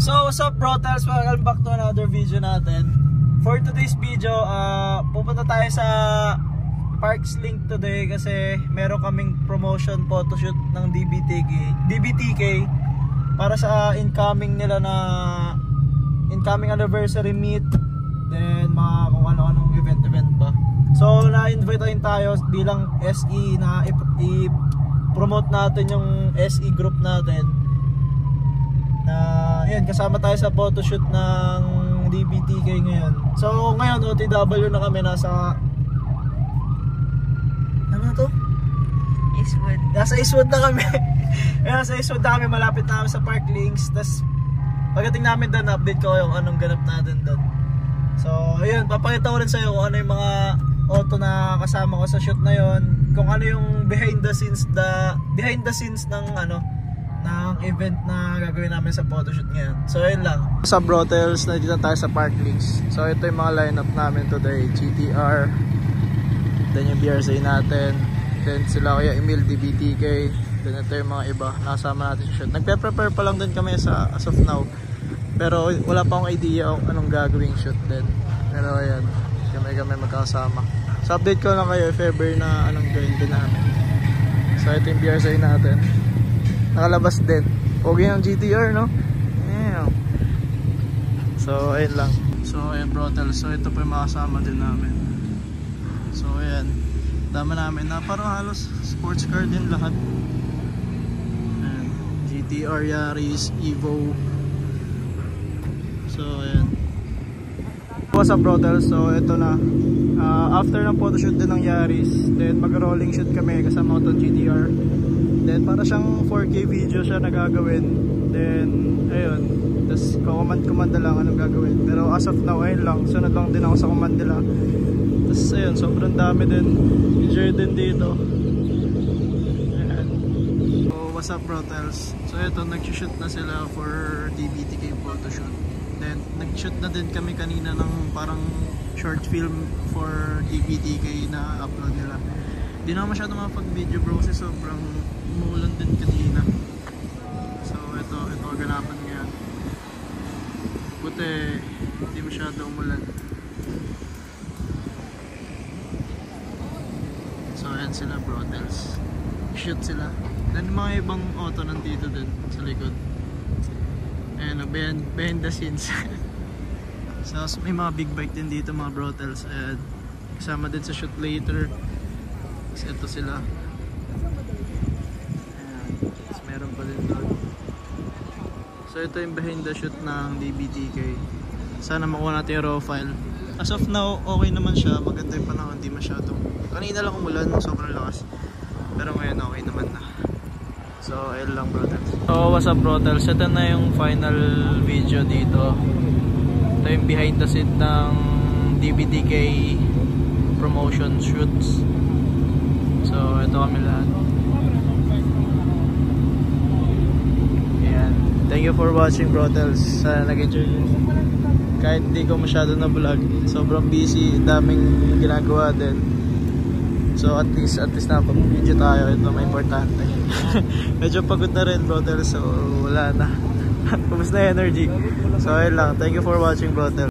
So what's up brotels, welcome back to another video natin. For today's video, pupunta tayo sa Parks Link today kasi meron kaming promotion photoshoot ng DBTK para sa incoming nila na incoming anniversary meet, then mga kung ano-anong event pa. So na-invite tayo bilang SE na i-promote natin yung SE group natin. Yun, kasama tayo sa photoshoot ng DBTK ngayon. So ngayon OTW na kami, nasa ano to? Eastwood. Nasa Eastwood na kami. Nasa Eastwood na kami, malapit na kami sa Park Links. Tapos pagdating namin doon, update ko yung anong ganap natin doon. So ayun, papakita ko rin sa'yo kung ano yung mga auto na kasama ko sa shoot na yon, kung ano yung behind the scenes ng ng event na gagawin namin sa photoshoot ngayon. So yun lang. Sa Brotels, nandito tayo sa Park Links. So ito yung mga lineup namin today. GTR, then yung BRZ natin, then sila Kuya Emil, DBTK, then ito yung mga iba nakasama natin sa shoot. Nagpe-prepare pa lang din kami as of now, pero wala pa akong idea kung anong gagawing shoot din. Pero ayan, kami magkasama. So update ko lang kayo if ever na anong gawin din namin. So ito yung BRZ natin, nakalabas din. Okay yung GTR, no? Yeah. So ayun lang. So ayun brothel, so ito po yung makasama din namin. So ayan, dama namin na parang halos sports car din lahat. Ayan, GTR, Yaris, Evo. So ayan. What's up brothel, so ito na, after ng photoshoot din ng Yaris, then mag rolling shoot kami kasama ko itong GTR. Then para siyang 4K video siya nagagawin. Then ayun, tapos kukumanda lang anong gagawin. Pero as of now, ayun lang, sunod lang din ako sa command nila. Tapos ayun, sobrang dami din. Enjoy din dito. Ayan. So what's up brotels, so ito, nag-shoot na sila for DBTK photoshoot. Then nag-shoot na din kami kanina ng parang short film for DBTK na upload nila. Di na masyado makapag-video bro kasi sobrang umuulan din kanina. So ito ganapan ngayon. Buti hindi masyado umulan. So ayan sila brotels, shoot sila. Then mga ibang auto nandito din sa likod. Ayan, behind the scenes. So may mga big bike din dito mga brotels. Ayan, kasama din sa shoot later. So ito sila. Ayan, tapos meron pa din doon. So ito yung behind the shoot ng DBTK. Sana makuha natin yung raw file. As of now, okay naman siya. Maganda yung panahon, hindi masyadong. Kanina lang umulan, sobrang lakas. Pero ngayon okay naman na. So ayun lang brother. So what's up brother, ito na yung final video dito. Ito yung behind the scene ng DBTK promotion shoots. So ito kami lahat. Ayan. Thank you for watching brotels. Sana nag-enjoy nyo. Kahit hindi ko masyado na vlog, sobrang busy, daming ginagawa din. So at least nakapag-video tayo. Ito may importante. Medyo pagod na rin brotels, so wala na. Kumusta na energy? So ayun lang. Thank you for watching brotels.